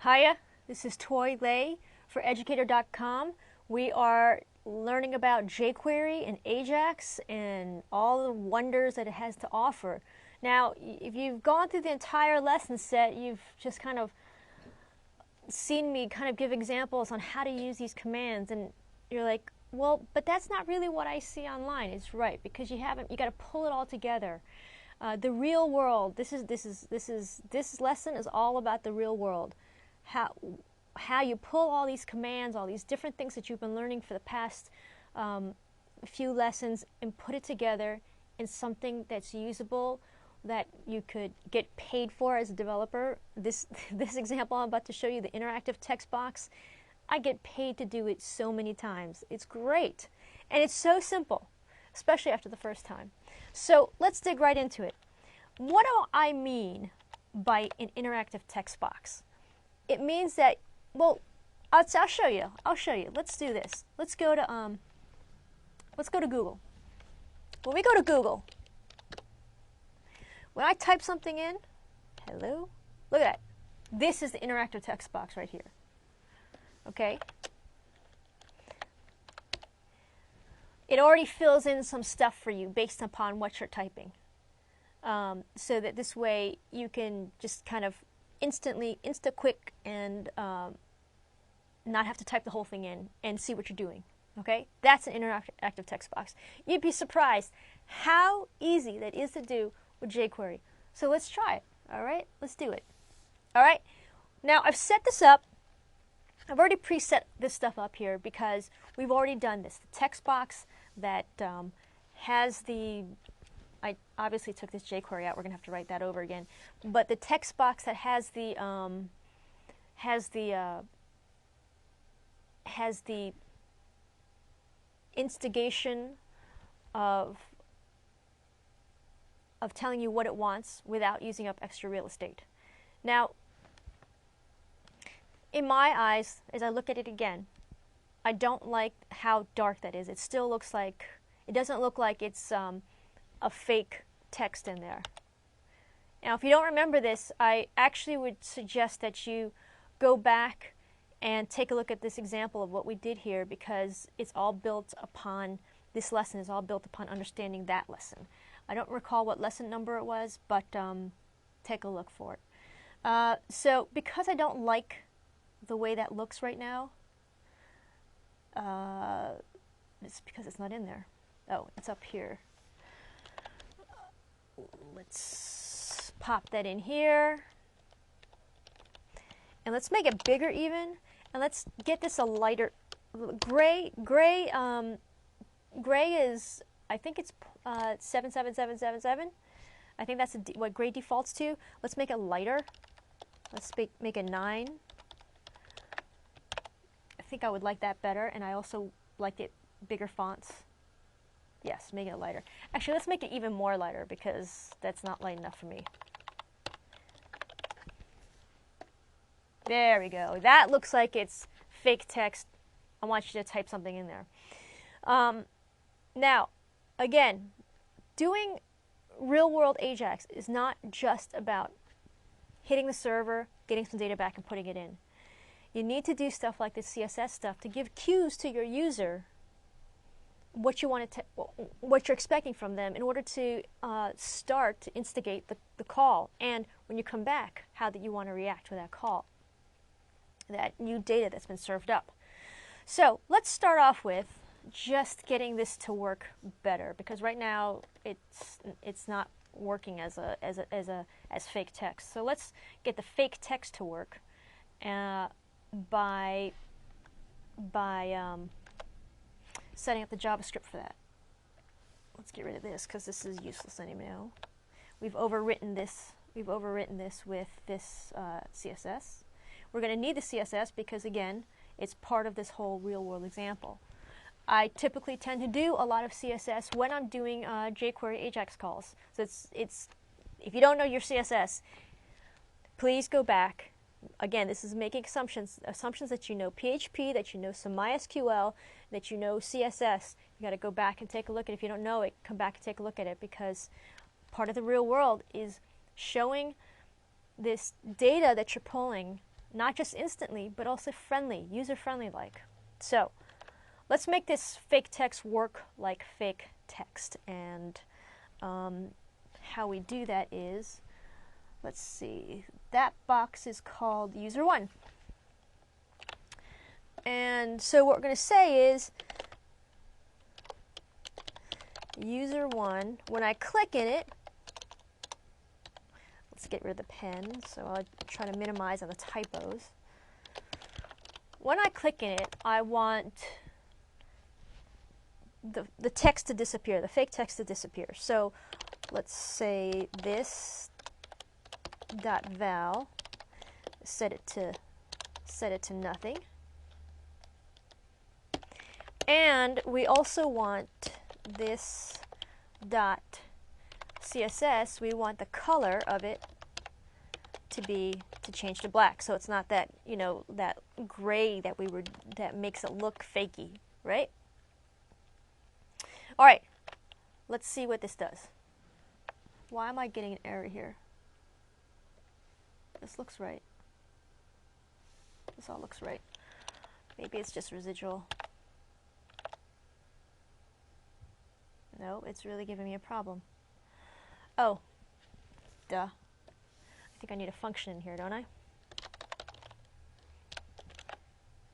Hiya, this is Toy Lei for Educator.com. We are learning about jQuery and Ajax and all the wonders that it has to offer. Now, if you've gone through the entire lesson set, you've just kind of seen me kind of give examples on how to use these commands, and you're like, well, but that's not really what I see online. It's right, because you got to pull it all together. The real world. This lesson is all about the real world. How you pull all these commands, all these different things that you've been learning for the past few lessons, and put it together in something that's usable, that you could get paid for as a developer. This example I'm about to show you, the interactive text box, I get paid to do it so many times. It's great, and it's so simple, especially after the first time. So let's dig right into it. What do I mean by an interactive text box? It means that, well, I'll show you. Let's do this. Let's go to Google. When we go to Google, when I type something in, hello, look at that. This is the interactive text box right here. Okay? It already fills in some stuff for you based upon what you're typing. So that this way you can just kind of insta-quick and not have to type the whole thing in and see what you're doing. Okay? That's an interactive text box. You'd be surprised how easy that is to do with jQuery. So let's try it. All right? Let's do it. All right? Now, I've set this up. I've already preset this stuff up here because we've already done this. The text box that has the, I obviously took this jQuery out. We're going to have to write that over again. But the text box that has the instigation of telling you what it wants without using up extra real estate. Now, in my eyes, as I look at it again, I don't like how dark that is. It still looks like, it doesn't look like it's a fake text in there. Now, if you don't remember this, I actually would suggest that you go back and take a look at this example of what we did here, because it's all built upon, this lesson is all built upon understanding that lesson. I don't recall what lesson number it was, but take a look for it. So because I don't like the way that looks right now, it's because it's not in there. Oh, it's up here. Let's pop that in here. And let's make it bigger even. And let's get this a lighter gray. Gray is, I think it's 77777. I think that's what gray defaults to. Let's make it lighter. Let's make it 9. I think I would like that better, and I also liked it bigger fonts. Yes, make it lighter. Actually, let's make it even more lighter, because that's not light enough for me. There we go. That looks like it's fake text. I want you to type something in there. Now, again, doing real-world Ajax is not just about hitting the server, getting some data back, and putting it in. You need to do stuff like this CSS stuff to give cues to your user what you want to, what you're expecting from them in order to start to instigate the call, and when you come back, how that you want to react to that call, that new data that's been served up. So let's start off with just getting this to work better, because right now it's not working as fake text. So let's get the fake text to work by setting up the JavaScript for that. Let's get rid of this because this is useless anymore. We've overwritten this. We've overwritten this with this CSS. We're going to need the CSS because, again, it's part of this whole real-world example. I typically tend to do a lot of CSS when I'm doing jQuery Ajax calls. So it's if you don't know your CSS, please go back. Again, this is making assumptions that you know PHP, that you know some MySQL, that you know CSS. You got to go back and take a look at it. If you don't know it, come back and take a look at it, because part of the real world is showing this data that you're pulling not just instantly, but also friendly, user-friendly like. So let's make this fake text work like fake text. And how we do that is, let's see, that box is called user1. And so what we're going to say is user1, when I click in it, let's get rid of the pen, so I'll try to minimize on the typos. When I click in it, I want the text to disappear, the fake text to disappear. So let's say this dot val, set it to nothing. And we also want this dot CSS, we want the color of it to change to black, so it's not that, you know, that gray that makes it look fakey, right? All right, let's see what this does. Why am I getting an error here? This looks right. This all looks right. Maybe it's just residual. No, it's really giving me a problem. Oh, duh. I think I need a function in here, don't I?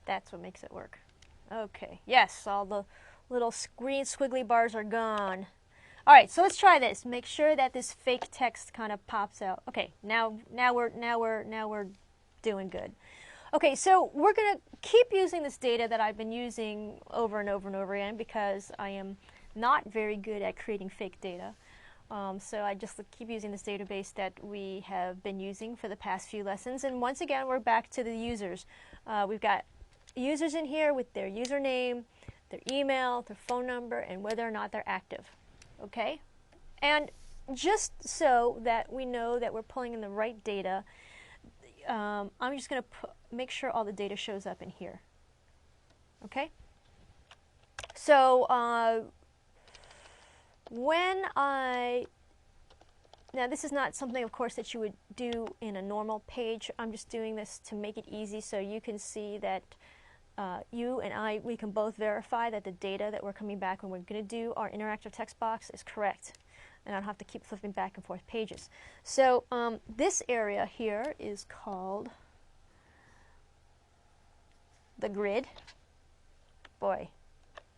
That's what makes it work. Okay, yes, all the little green squiggly bars are gone. All right, so let's try this. Make sure that this fake text kind of pops out. Okay, now we're doing good. Okay, so we're going to keep using this data that I've been using over and over and over again because I am not very good at creating fake data. So I just keep using this database that we have been using for the past few lessons. And once again, we're back to the users. We've got users in here with their username, their email, their phone number, and whether or not they're active. Okay? And just so that we know that we're pulling in the right data, I'm just going to make sure all the data shows up in here. Okay? So now this is not something, of course, that you would do in a normal page. I'm just doing this to make it easy so you can see that you and we can both verify that the data that we're coming back when we're going to do our interactive text box is correct. And I don't have to keep flipping back and forth pages. So this area here is called the grid. Boy,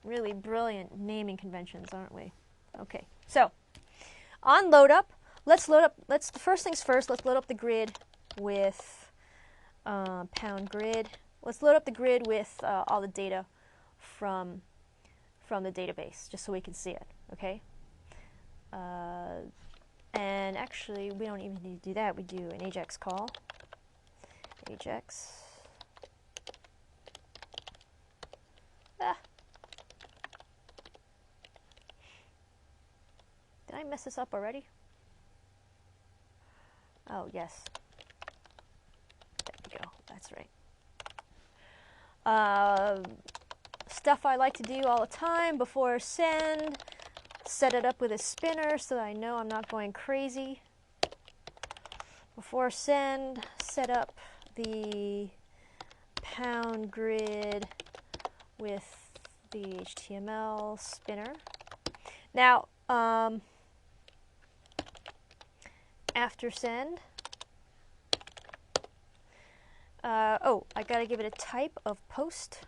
really brilliant naming conventions, aren't we? Okay, so on load up, first things first, let's load up the grid with pound grid. Let's load up the grid with all the data from the database, just so we can see it, okay? And actually, we don't even need to do that. We do an AJAX call. AJAX. Did I mess this up already? Oh, yes. There we go. That's right. Stuff I like to do all the time before send. Set it up with a spinner so that I know I'm not going crazy. Before send, set up the pound grid with the HTML spinner. Now, after send, I gotta give it a type of post.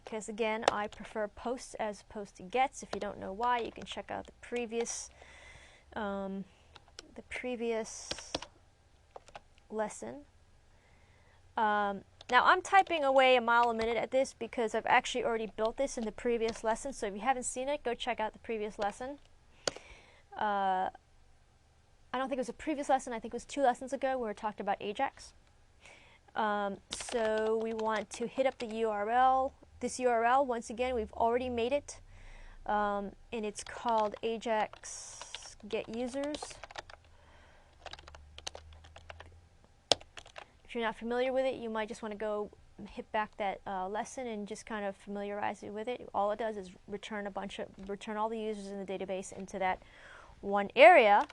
Because again, I prefer posts as opposed to gets. If you don't know why, you can check out the previous lesson. Now I'm typing away a mile a minute at this because I've actually already built this in the previous lesson. So if you haven't seen it, go check out the previous lesson. I don't think it was a previous lesson. I think it was 2 lessons ago where we talked about AJAX. So we want to hit up the URL. This URL, once again, we've already made it, and it's called AJAX Get Users. If you're not familiar with it, you might just want to go hit back that lesson and just kind of familiarize you with it. All it does is return all the users in the database into that one area,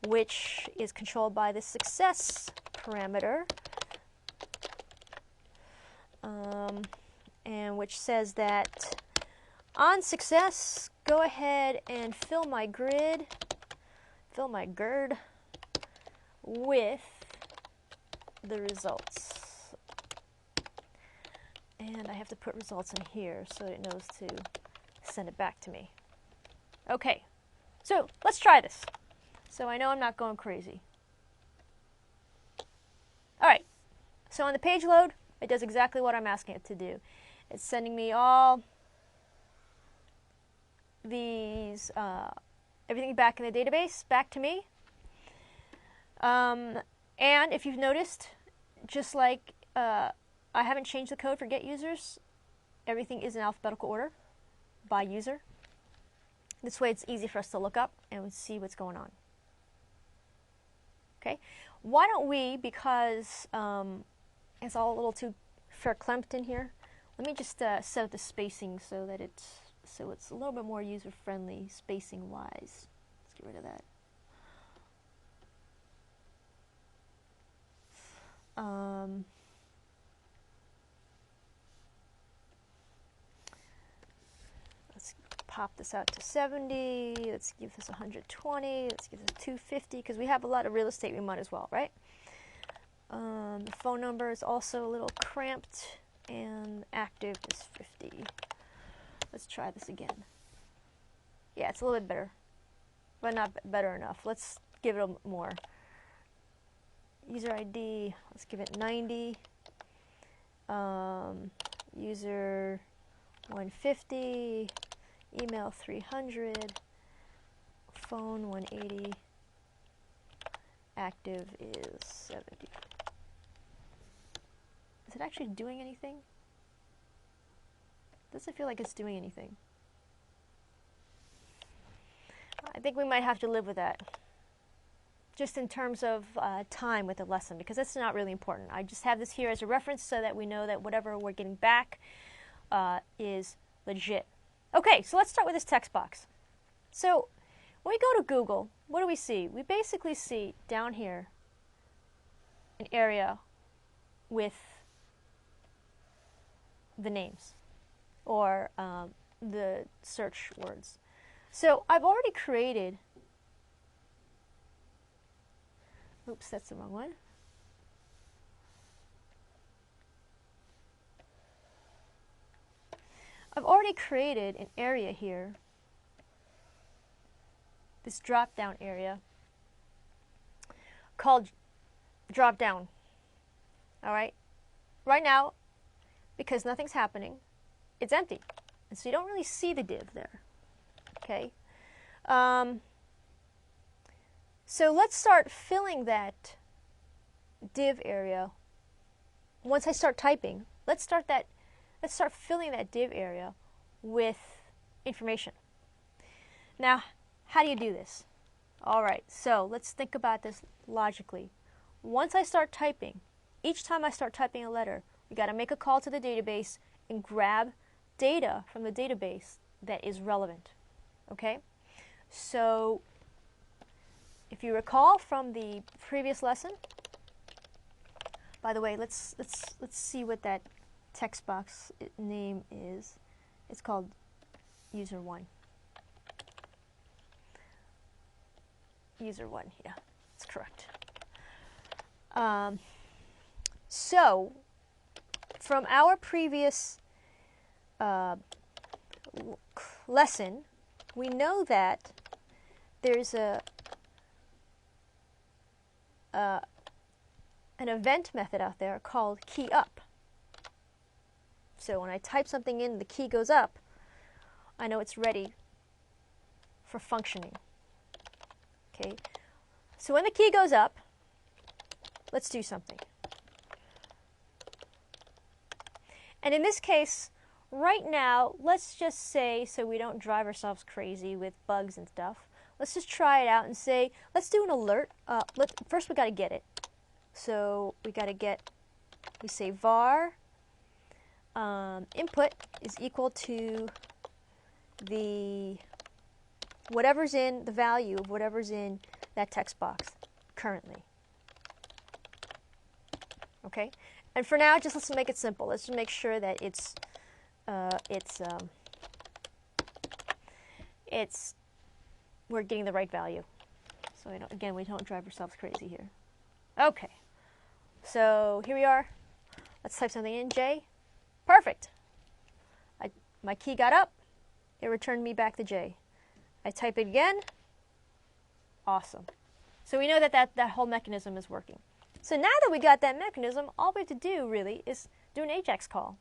which is controlled by the success parameter. and which says that on success, go ahead and fill my GRID with the results. And I have to put results in here so that it knows to send it back to me. Okay, so let's try this. So I know I'm not going crazy. All right, so on the page load, it does exactly what I'm asking it to do. It's sending me all these, everything back in the database, back to me. And if you've noticed, just like I haven't changed the code for get users, everything is in alphabetical order by user. This way it's easy for us to look up and see what's going on. Okay, why don't we, because it's all a little too verklempt in here, let me just set the spacing so that it's a little bit more user-friendly spacing-wise. Let's get rid of that. Let's pop this out to 70. Let's give this 120. Let's give this 250 because we have a lot of real estate we might as well, right? The phone number is also a little cramped, and active is 50. Let's try this again. Yeah, it's a little bit better, but not better enough. Let's give it a more. User ID, let's give it 90. User 150. Email 300. Phone 180. Active is 70. Is it actually doing anything? Doesn't feel like it's doing anything. I think we might have to live with that. Just in terms of time with the lesson, because that's not really important. I just have this here as a reference so that we know that whatever we're getting back is legit. Okay, so let's start with this text box. So when we go to Google, what do we see? We basically see down here an area with the names or the search words. So I've already created, oops, that's the wrong one. I've already created an area here, this drop-down area called drop-down. All right? Right now, because nothing's happening, it's empty. And so you don't really see the div there. Okay? So let's start filling that div area. Once I start typing, let's start filling that div area with information. Now, how do you do this? All right, so let's think about this logically. Once I start typing, each time I start typing a letter, we got to make a call to the database and grab data from the database that is relevant. Okay? So if you recall from the previous lesson, by the way, let's see what that text box name is. It's called user 1. User 1, yeah, that's correct. So from our previous lesson, we know that there's an event method out there called key up. So when I type something in, the key goes up, I know it's ready for functioning. Okay, so when the key goes up, let's do something. And in this case, right now, let's just say, so we don't drive ourselves crazy with bugs and stuff, let's just try it out and say, let's do an alert. First we got to get it. So we got to get, we say var input is equal to the whatever's in the value of whatever's in that text box currently. Okay? And for now, just let's make it simple. Let's just make sure that we're getting the right value. So we don't drive ourselves crazy here. Okay, so here we are. Let's type something in, J. Perfect. My key got up. It returned me back the J. I type it again. Awesome. So we know that whole mechanism is working. So now that we got that mechanism, all we have to do really is do an AJAX call.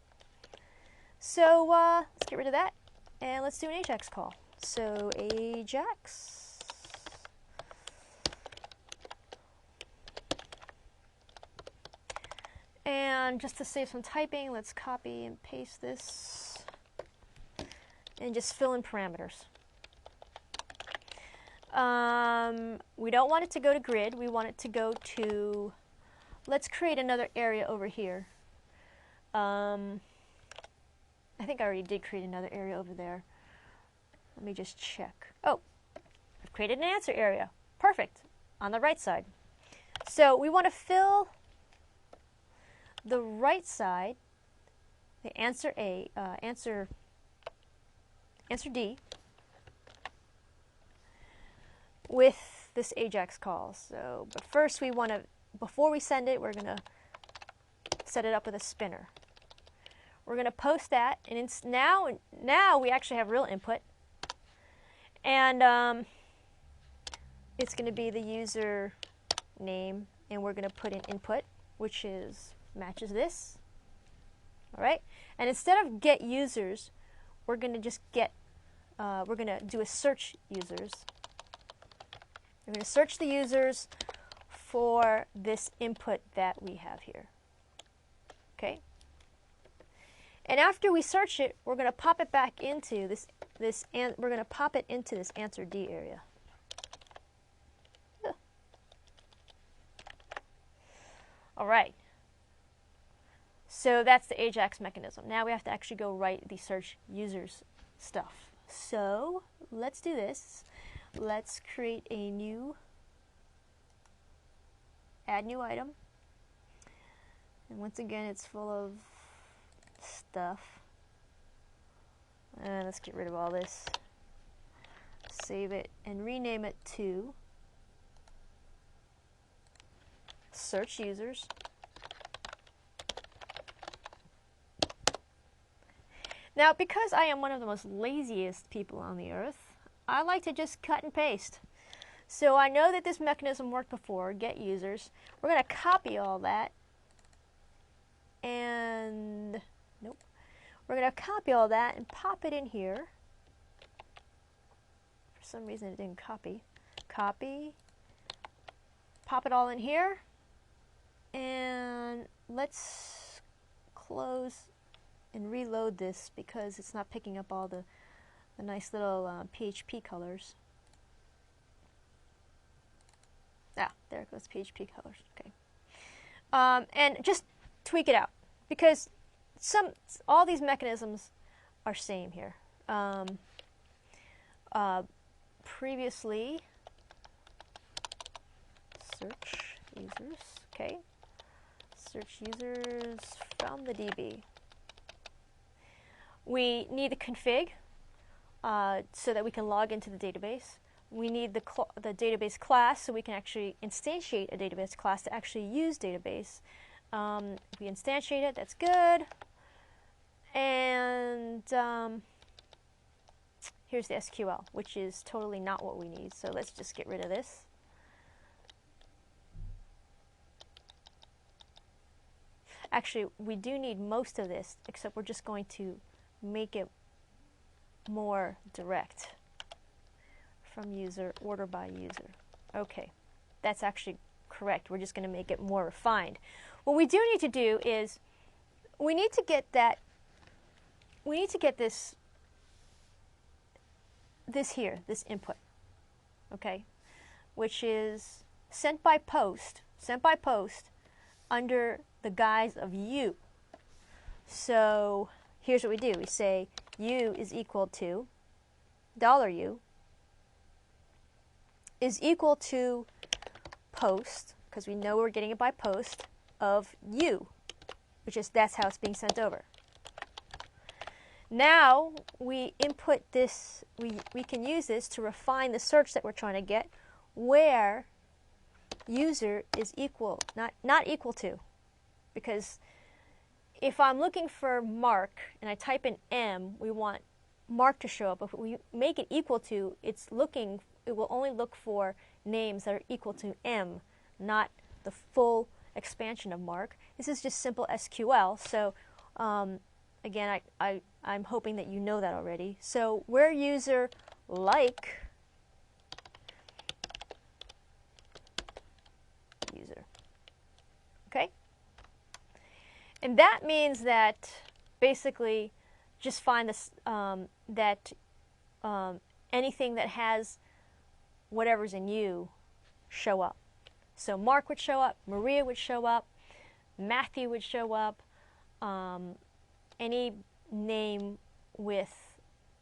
So let's get rid of that, and let's do an AJAX call. So AJAX. And just to save some typing, let's copy and paste this and just fill in parameters. We don't want it to go to grid. We want it to go to, let's create another area over here. I think I already did create another area over there. Let me just check. Oh, I've created an answer area. Perfect. On the right side. So we want to fill the right side, the answer answer D, with this AJAX call. So, but first we want to, before we send it, we're going to set it up with a spinner. We're going to post that, and now we actually have real input, and it's going to be the user name, and we're going to put in input, which matches this. All right, and instead of get users, we're going to just we're going to do a search users. We're going to search the users for this input that we have here. Okay. And after we search it, we're going to pop it back into we're going to pop it into this answer D area. All right. So that's the AJAX mechanism. Now we have to actually go write the search users stuff. So let's do this. Let's create a new, add new item. And once again, it's full of stuff. And let's get rid of all this. Save it and rename it to search users. Now, because I am one of the most laziest people on the earth, I like to just cut and paste. So I know that this mechanism worked before, get users. We're going to copy all that. And, nope. We're going to copy all that and pop it in here. For some reason it didn't copy. Copy. Pop it all in here. And let's close and reload this because it's not picking up all the nice little PHP colors. Ah, there goes PHP colors. Okay. And just tweak it out because all these mechanisms are same here. Previously, search users. Okay. Search users from the DB. We need a config so that we can log into the database. We need the database class so we can actually instantiate a database class to actually use database. If we instantiate it, that's good. And here's the SQL, which is totally not what we need. So let's just get rid of this. Actually, we do need most of this, except we're just going to make it more direct from user, order by user. Okay, that's actually correct. We're just going to make it more refined. What we do need to do is we need to get this input, okay, which is sent by post under the guise of U. So here's what we do. We say U is equal to $U is equal to post, because we know we're getting it by post, of U. that's how it's being sent over. Now we input this, we can use this to refine the search that we're trying to get, where user is equal, not equal to. Because if I'm looking for Mark and I type in M, we want Mark to show up. If we make it equal to, it will only look for names that are equal to M, not the full expansion of Mark. This is just simple SQL. So again, I'm hoping that you know that already. So where user like user. Okay? And that means that basically just find this, anything that has whatever's in you show up. So Mark would show up, Maria would show up, Matthew would show up, any name with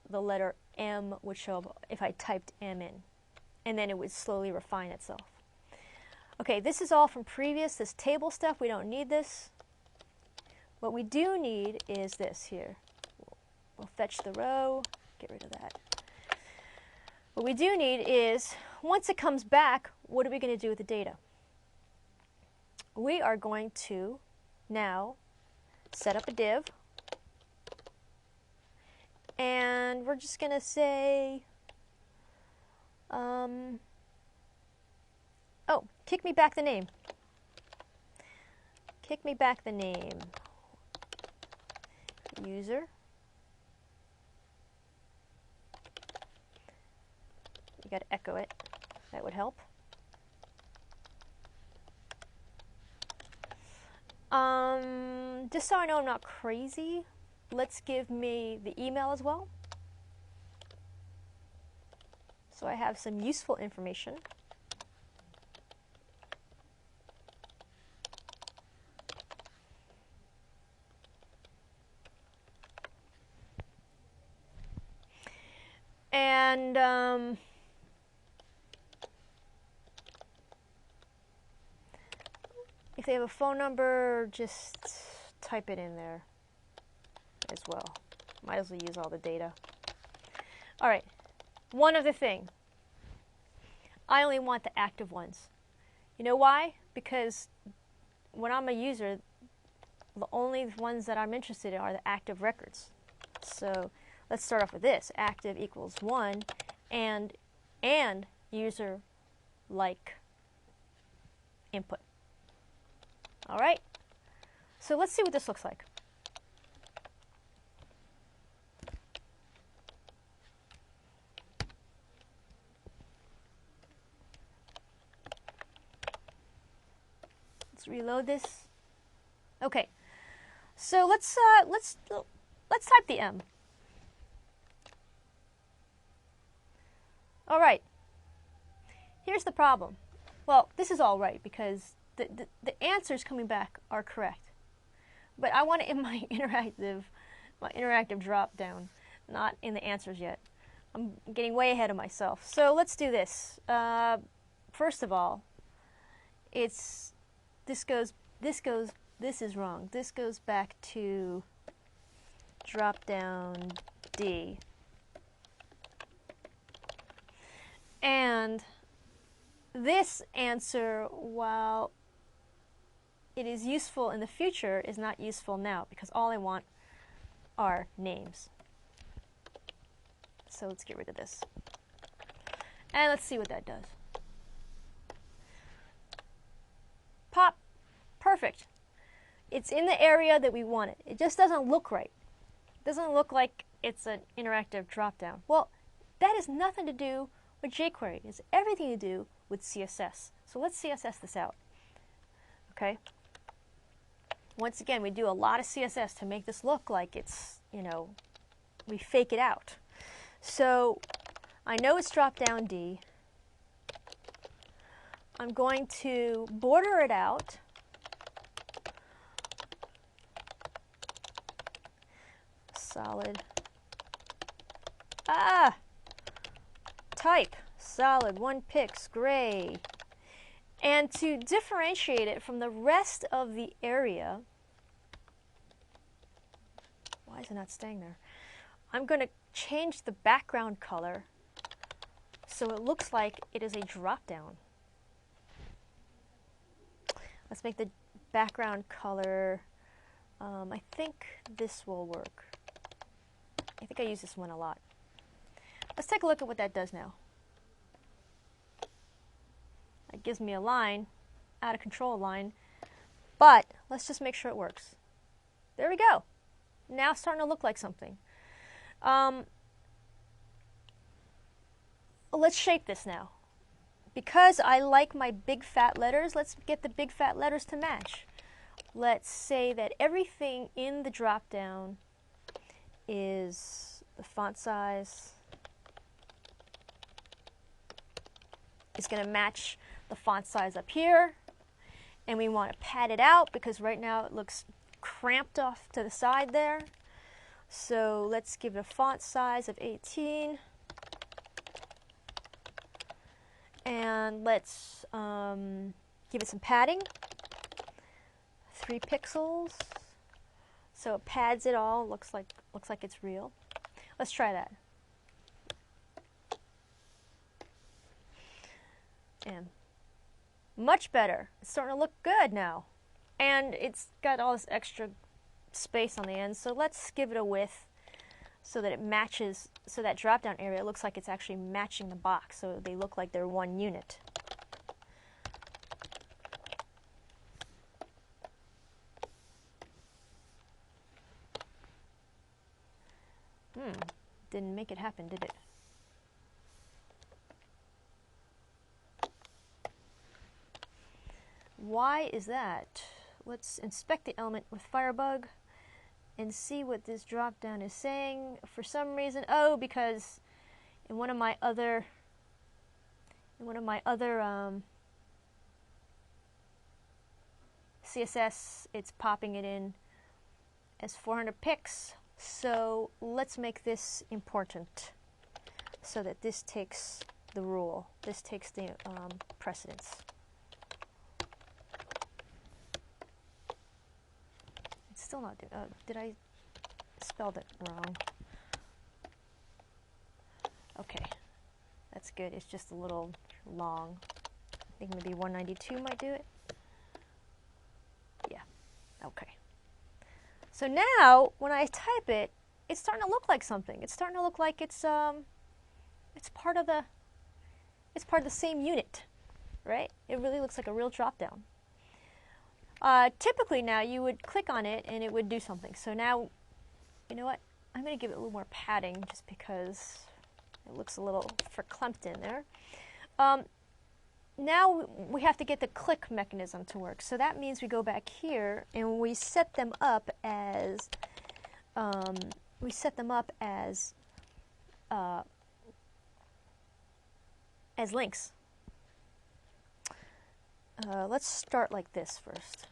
the letter M would show up if I typed M in, and then it would slowly refine itself. Okay, this is all from previous, this table stuff. We don't need this. What we do need is this here. We'll fetch the row, get rid of that. What we do need is, once it comes back, what are we going to do with the data? We are going to now set up a div, and we're just going to say, oh, kick me back the name. Kick me back the name. User. You got to echo it. That would help. Just so I know I'm not crazy, let's give me the email as well. So I have some useful information. And if they have a phone number, just type it in there as well. Might as well use all the data. All right, one other thing. I only want the active ones. You know why? Because when I'm a user, the only ones that I'm interested in are the active records. So let's start off with this. Active equals 1 and user like input. All right, so let's see what this looks like. Let's reload this. Okay, so let's type the M. All right. Here's the problem. Well, this is all right because the answers coming back are correct, but I want it in my interactive drop down, not in the answers yet. I'm getting way ahead of myself. So let's do this. First of all, this is wrong. This goes back to drop down D, and this answer, while it is useful in the future, is not useful now because all I want are names. So let's get rid of this. And let's see what that does. Pop. Perfect. It's in the area that we want it. It just doesn't look right. It doesn't look like it's an interactive drop-down. Well, that has nothing to do with jQuery. It's everything to do with CSS. So let's CSS this out. Okay. Once again, we do a lot of CSS to make this look like it's, we fake it out. So I know it's drop down D. I'm going to border it out. Solid. Type. Solid, 1 pix, gray. And to differentiate it from the rest of the area, Why is it not staying there? I'm going to change the background color so it looks like it is a drop down. Let's make the background color, I think this will work. I think I use this one a lot. Let's take a look at what that does now. It gives me a line, out of control line, but let's just make sure it works. There we go. Now it's starting to look like something. Let's shape this now. Because I like my big fat letters, let's get the big fat letters to match. Let's say that everything in the drop down is the font size is going to match the font size up here. And we want to pad it out because right now it looks cramped off to the side there. So let's give it a font size of 18. And let's give it some padding, 3 pixels, so it pads it all. Looks like it's real. Let's try that. And much better. It's starting to look good now, and it's got all this extra space on the end. So let's give it a width so that it matches, so that drop down area looks like it's actually matching the box, so they look like they're one unit. Didn't make it happen, did it? Why is that? Let's inspect the element with Firebug and see what this drop down is saying. For some reason, because in one of my other CSS, it's popping it in as 400 pics. So let's make this important so that this takes the rule. This takes the precedence. It's still not doing. Did I spelled it wrong? Okay, that's good. It's just a little long. I think maybe 192 might do it. Yeah. Okay. So now, when I type it, it's starting to look like something. It's starting to look like it's part of the same unit, right? It really looks like a real drop down. Typically now you would click on it and it would do something. So now, you know what? I'm going to give it a little more padding just because it looks a little verklempt in there. Now we have to get the click mechanism to work. So that means we go back here and we set them up as links. Let's start like this first.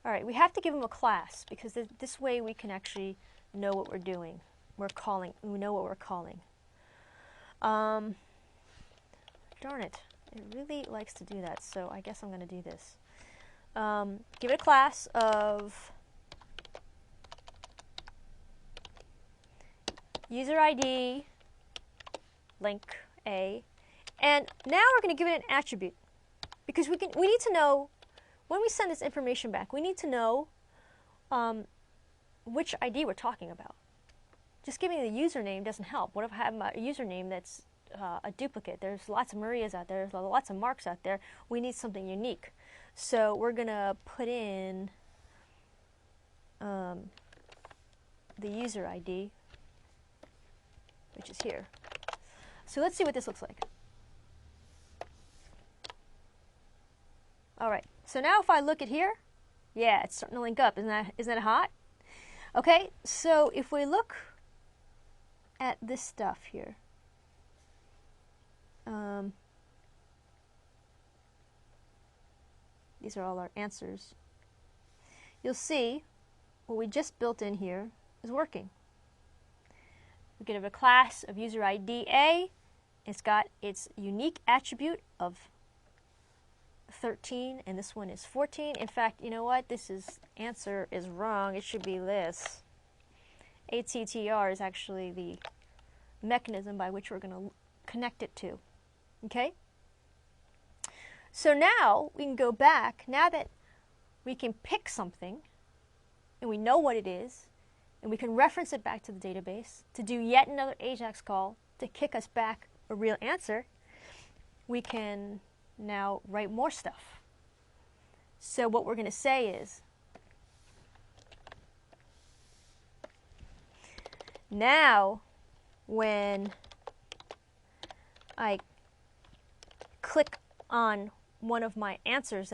All right, we have to give them a class because this way we can actually know what we're doing. We know what we're calling. Darn it, it really likes to do that, so I guess I'm going to do this. Give it a class of user ID, link A, and now we're going to give it an attribute because we need to know when we send this information back. We need to know which ID we're talking about. Just giving the username doesn't help. What if I have a username that's a duplicate? There's lots of Marias out there. There's lots of Marks out there. We need something unique. So we're going to put in the user ID, which is here. So let's see what this looks like. All right. So now if I look at here, yeah, it's starting to link up. Isn't that hot? Okay. So if we look at this stuff here, these are all our answers. You'll see what we just built in here is working. We give a class of user ID A. It's got its unique attribute of 13 and this one is 14. In fact, you know what? Answer is wrong. It should be this. ATTR is actually the mechanism by which we're going to connect it to. Okay? So now we can go back. Now that we can pick something and we know what it is, and we can reference it back to the database to do yet another AJAX call to kick us back a real answer, we can now write more stuff. So what we're going to say is, now when I click on one of my answers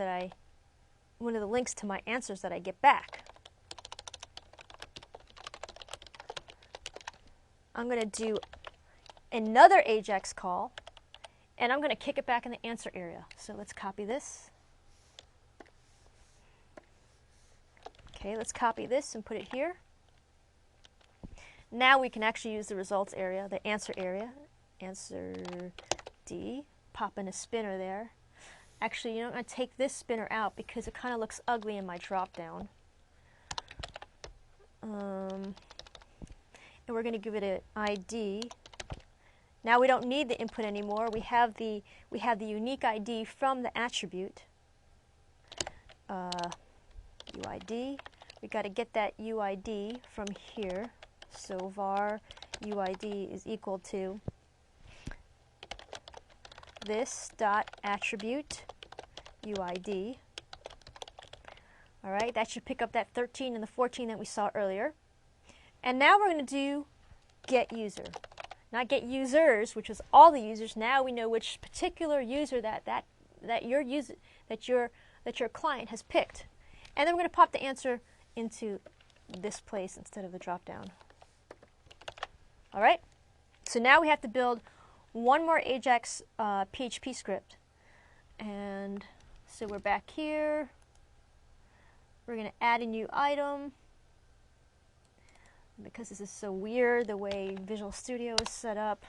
one of the links to my answers that I get back, I'm going to do another AJAX call, and I'm going to kick it back in the answer area. So let's copy this. Okay, let's copy this and put it here. Now we can actually use the results area, the answer area, answer D, pop in a spinner there. Actually, I'm going to take this spinner out because it kind of looks ugly in my drop-down. And we're going to give it an ID. Now we don't need the input anymore. We have the unique ID from the attribute. UID. We got to get that UID from here. So var UID is equal to this dot attribute UID. All right, that should pick up that 13 and the 14 that we saw earlier. And now we're going to do get user. Not get users, which is all the users. Now we know which particular user that your client has picked. And then we're going to pop the answer into this place instead of the drop down. All right? So now we have to build one more AJAX PHP script. And so we're back here. We're going to add a new item. Because this is so weird the way Visual Studio is set up.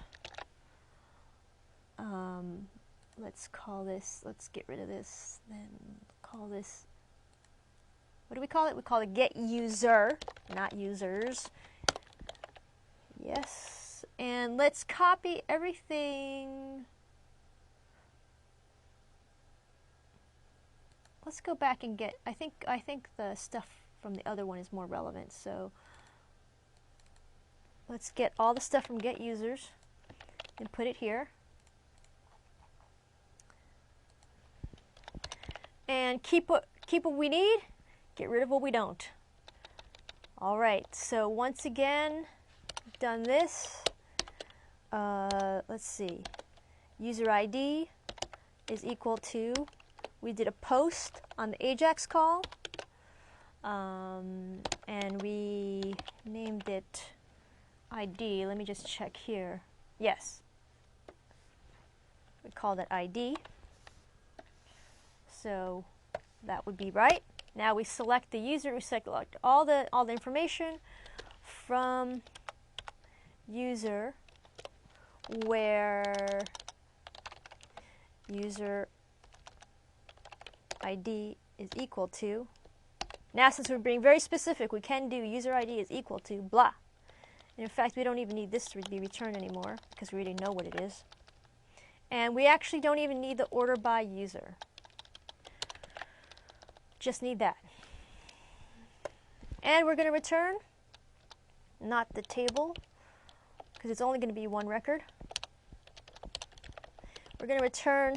Let's call this, let's get rid of this, then call this, what do we call it? We call it get user, not users. Yes, and let's copy everything. Let's go back and get, I think the stuff from the other one is more relevant, so let's get all the stuff from get users and put it here. And keep what we need, get rid of what we don't. All right, so once again, done this. Let's see, user ID is equal to, we did a post on the AJAX call, and we named it ID. Let me just check here. Yes, we call that ID. So that would be right. Now we select the user. We select all the information from user where user ID is equal to. Now, since we're being very specific, we can do user ID is equal to blah. And in fact, we don't even need this to be returned anymore because we already know what it is. And we actually don't even need the order by user. Just need that. And we're going to return, not the table, because it's only going to be one record. We're going to return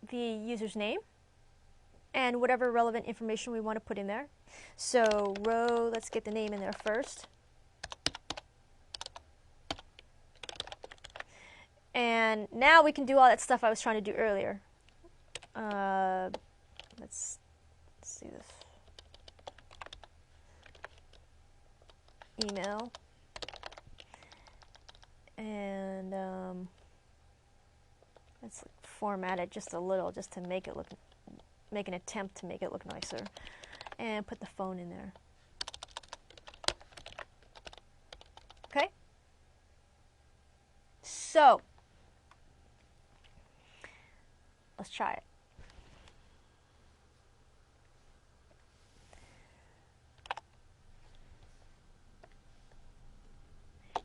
the user's name and whatever relevant information we want to put in there. So row, let's get the name in there first. And now we can do all that stuff I was trying to do earlier. Let's see this. Email. And let's format it just a little, just to make it look, make an attempt to make it look nicer. And put the phone in there. So let's try it.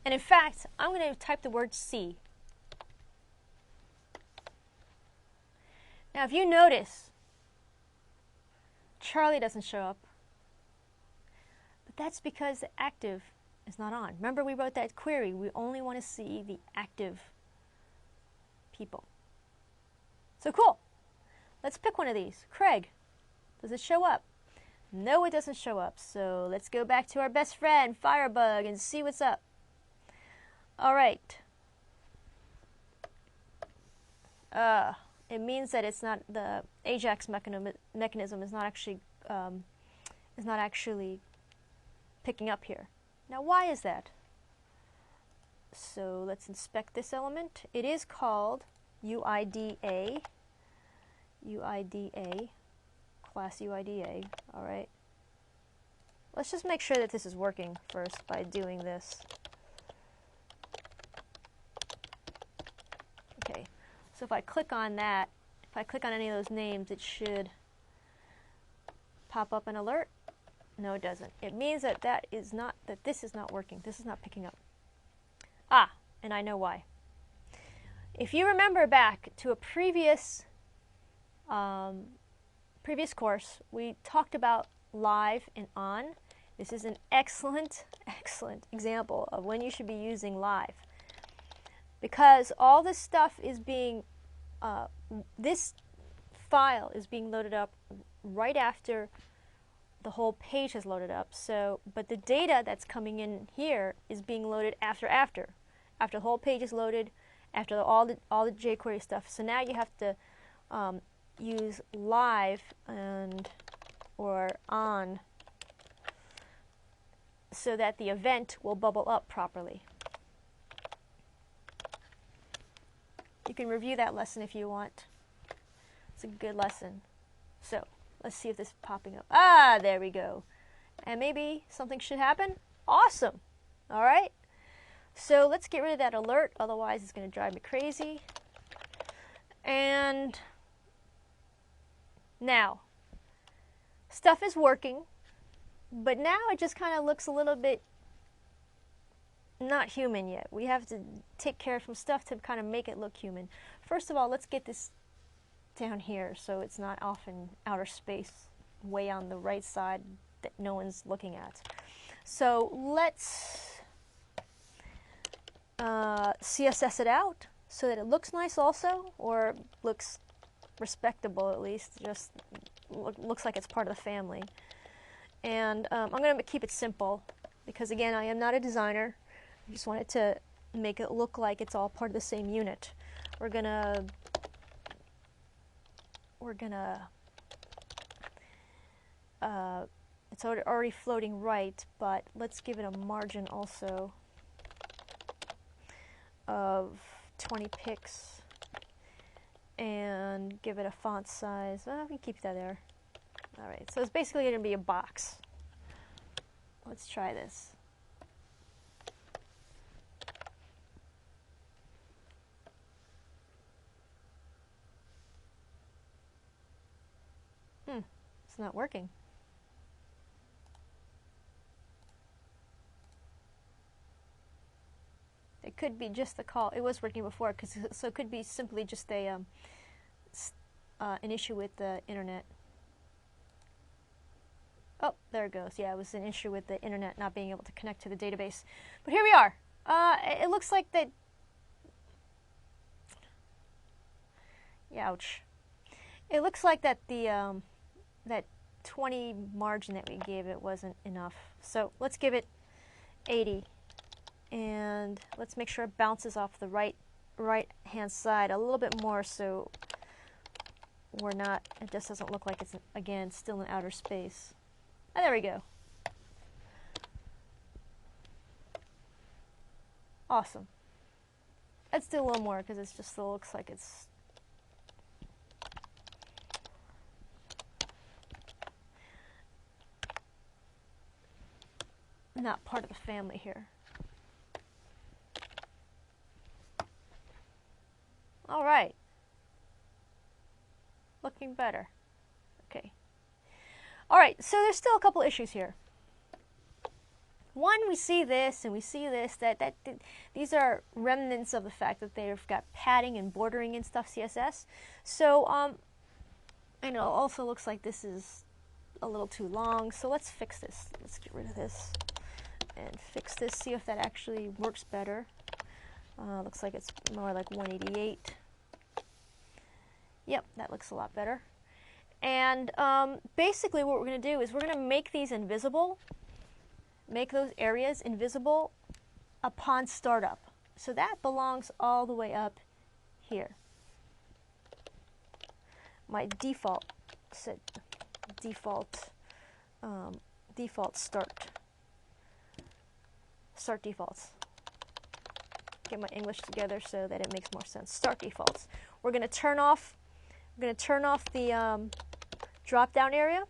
And in fact, I'm going to type the word C. Now, if you notice, Charlie doesn't show up. But that's because the active is not on. Remember, we wrote that query. We only want to see the active people. So cool. Let's pick one of these. Craig, does it show up? No, it doesn't show up. So let's go back to our best friend, Firebug, and see what's up. All right. It means that it's not, the AJAX mechanism is not actually picking up here. Now, why is that? So let's inspect this element. It is called UIDA, class UIDA. All right. Let's just make sure that this is working first by doing this. Okay. So if I click on that, if I click on any of those names, it should pop up an alert. No, it doesn't. It means that this is not working. This is not picking up. Ah, and I know why. If you remember back to a previous course, we talked about live and on. This is an excellent example of when you should be using live. Because all this stuff is being, this file is being loaded up right after the whole page has loaded up. So, but the data that's coming in here is being loaded after the whole page is loaded, after all the jQuery stuff. So now you have to use live or on so that the event will bubble up properly. You can review that lesson if you want. It's a good lesson. So let's see if this is popping up. Ah, there we go. And maybe something should happen. Awesome. All right. So let's get rid of that alert. Otherwise, it's going to drive me crazy. And now, stuff is working. But now it just kind of looks a little bit not human yet. We have to take care of some stuff to kind of make it look human. First of all, let's get this down here so it's not off in outer space way on the right side that no one's looking at. So let's CSS it out so that it looks nice also, or looks respectable at least, just looks like it's part of the family. And I'm going to keep it simple because, again, I am not a designer. I just wanted to make it look like it's all part of the same unit. It's already floating right, but let's give it a margin also of 20 pixels and give it a font size. Well, we can keep that there. All right, so it's basically going to be a box. Let's try this. It's not working. It could be just the call. It was working before, so it could be simply just a an issue with the internet. Oh, there it goes. Yeah, it was an issue with the internet not being able to connect to the database. But here we are. It looks like that. Ouch. It looks like that the that 20 margin that we gave it wasn't enough. So let's give it 80. And let's make sure it bounces off the right hand side a little bit more so it just doesn't look like it's, again, still in outer space. And there we go. Awesome. Let's do a little more because it just still looks like it's not part of the family here. All right. Looking better. Okay. All right, so there's still a couple issues here. One, we see this and we see this, that these are remnants of the fact that they've got padding and bordering and stuff, CSS. So, and it also looks like this is a little too long, so let's fix this. Let's get rid of this and fix this, see if that actually works better. Looks like it's more like 188. Yep, that looks a lot better. And basically what we're going to do is we're going to make these invisible, make those areas invisible upon startup. So that belongs all the way up here. My default set default start defaults. Get my English together so that it makes more sense. Start defaults. We're going to turn off the drop down area.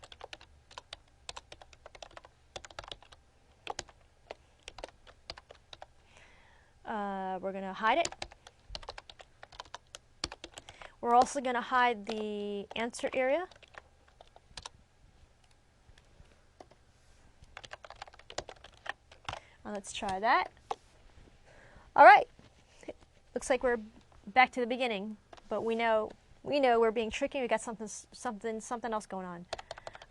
We're going to hide it. We're also going to hide the answer area. Let's try that. All right. Looks like we're back to the beginning, but we know we're being tricky. We got something else going on.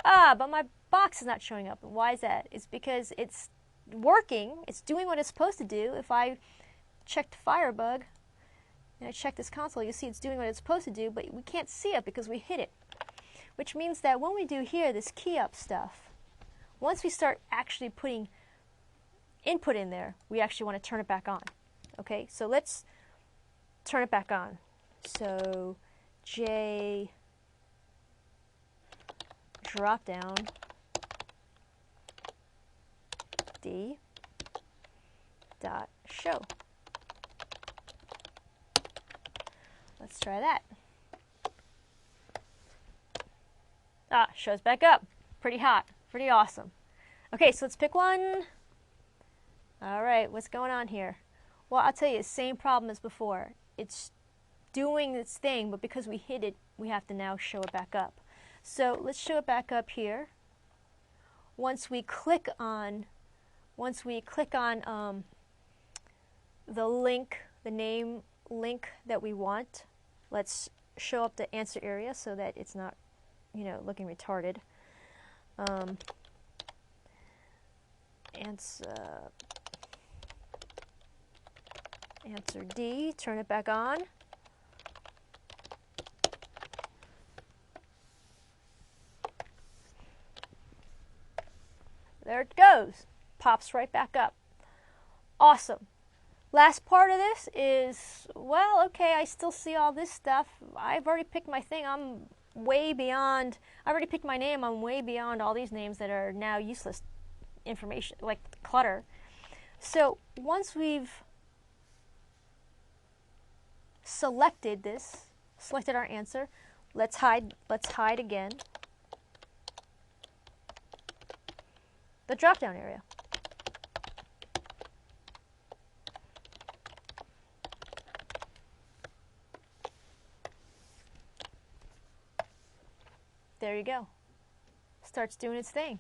But my box is not showing up. Why is that? It's because it's working. It's doing what it's supposed to do. If I check Firebug and I check this console, you see it's doing what it's supposed to do, but we can't see it because we hid it. Which means that when we do here, this key up stuff, once we start actually putting input in there, we actually want to turn it back on. Okay, so let's turn it back on. So J drop down D dot show. Let's try that. Shows back up. Pretty hot. Pretty awesome. Okay, so let's pick one. All right, what's going on here? Well, I'll tell you, same problem as before. It's doing its thing, but because we hid it, we have to now show it back up. So let's show it back up here. Once we click on the link, the name link that we want, let's show up the answer area so that it's not, looking retarded. Answer D, turn it back on. There it goes. Pops right back up. Awesome. Last part of this is, well, okay, I still see all this stuff. I've already picked my thing. I'm way beyond, I already picked my name. I'm way beyond all these names that are now useless information, like clutter. So once we've selected our answer, let's hide again the drop down area. There you go. Starts doing its thing.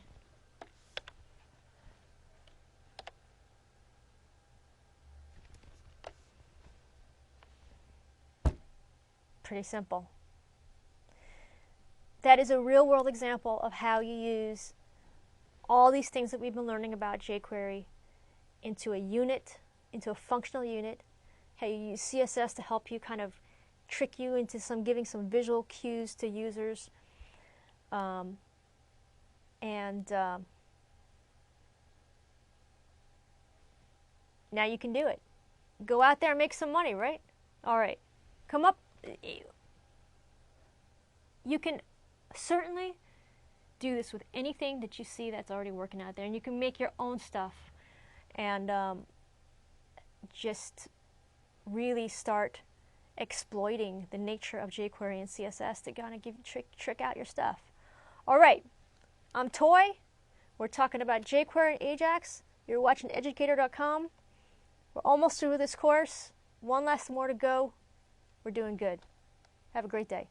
Pretty simple. That is a real world example of how you use all these things that we've been learning about jQuery into a unit, into a functional unit, how you use CSS to help you kind of trick you into giving some visual cues to users. Now you can do it. Go out there and make some money, right? All right. Come up. You can certainly do this with anything that you see that's already working out there, and you can make your own stuff and just really start exploiting the nature of jQuery and CSS to kind of trick out your stuff. All right, I'm Toy. We're talking about jQuery and Ajax. You're watching educator.com. We're almost through this course. One last more to go. We're doing good. Have a great day.